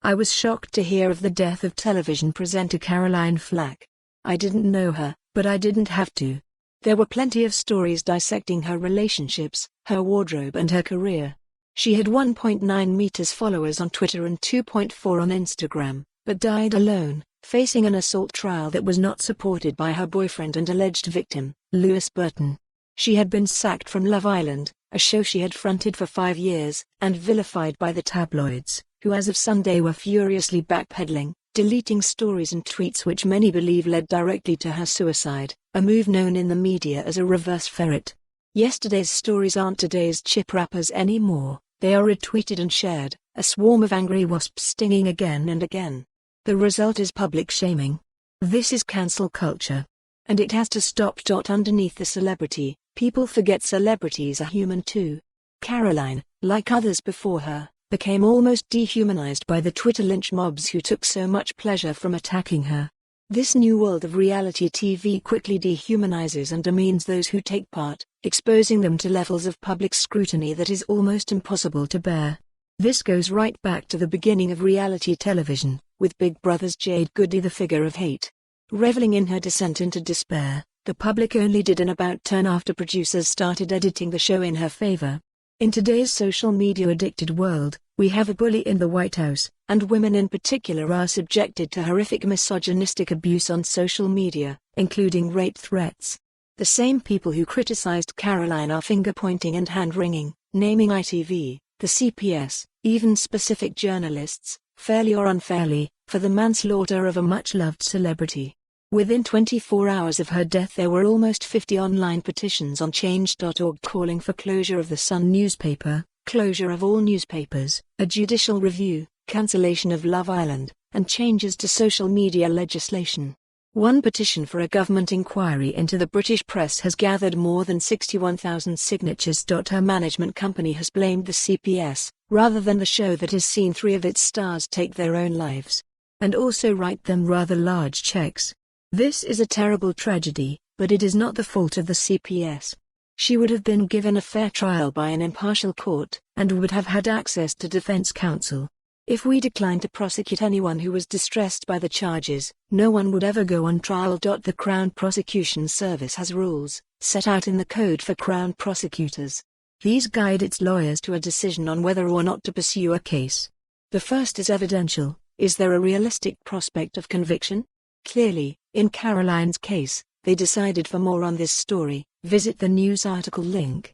I was shocked to hear of the death of television presenter Caroline Flack. I didn't know her, but I didn't have to. There were plenty of stories dissecting her relationships, her wardrobe and her career. She had 1.9 meters followers on Twitter and 2.4 on Instagram, but died alone, facing an assault trial that was not supported by her boyfriend and alleged victim, Lewis Burton. She had been sacked from Love Island, a show she had fronted for 5 years, and vilified by the tabloids, who as of Sunday were furiously backpedaling, deleting stories and tweets which many believe led directly to her suicide, a move known in the media as a reverse ferret. Yesterday's stories aren't today's chip wrappers anymore, they are retweeted and shared, a swarm of angry wasps stinging again and again. The result is public shaming. This is cancel culture. And it has to stop. Underneath the celebrity, people forget celebrities are human too. Caroline, like others before her, became almost dehumanized by the Twitter lynch mobs who took so much pleasure from attacking her. This new world of reality TV quickly dehumanizes and demeans those who take part, exposing them to levels of public scrutiny that is almost impossible to bear. This goes right back to the beginning of reality television, with Big Brother's Jade Goody the figure of hate. Reveling in her descent into despair, the public only did an about-turn after producers started editing the show in her favor. In today's social media-addicted world, we have a bully in the White House, and women in particular are subjected to horrific misogynistic abuse on social media, including rape threats. The same people who criticized Caroline are finger-pointing and hand-wringing, naming ITV, the CPS, even specific journalists, fairly or unfairly, for the manslaughter of a much-loved celebrity. Within 24 hours of her death there were almost 50 online petitions on Change.org calling for closure of the Sun newspaper, closure of all newspapers, a judicial review, cancellation of Love Island, and changes to social media legislation. One petition for a government inquiry into the British press has gathered more than 61,000 signatures. Her management company has blamed the CPS, rather than the show that has seen 3 of its stars take their own lives, and also write them rather large checks. This is a terrible tragedy, but it is not the fault of the CPS. She would have been given a fair trial by an impartial court, and would have had access to defense counsel. If we declined to prosecute anyone who was distressed by the charges, no one would ever go on trial. The Crown Prosecution Service has rules, set out in the Code for Crown Prosecutors. These guide its lawyers to a decision on whether or not to pursue a case. The first is evidential: is there a realistic prospect of conviction? Clearly, in Caroline's case, they decided. For more on this story, visit the news article link.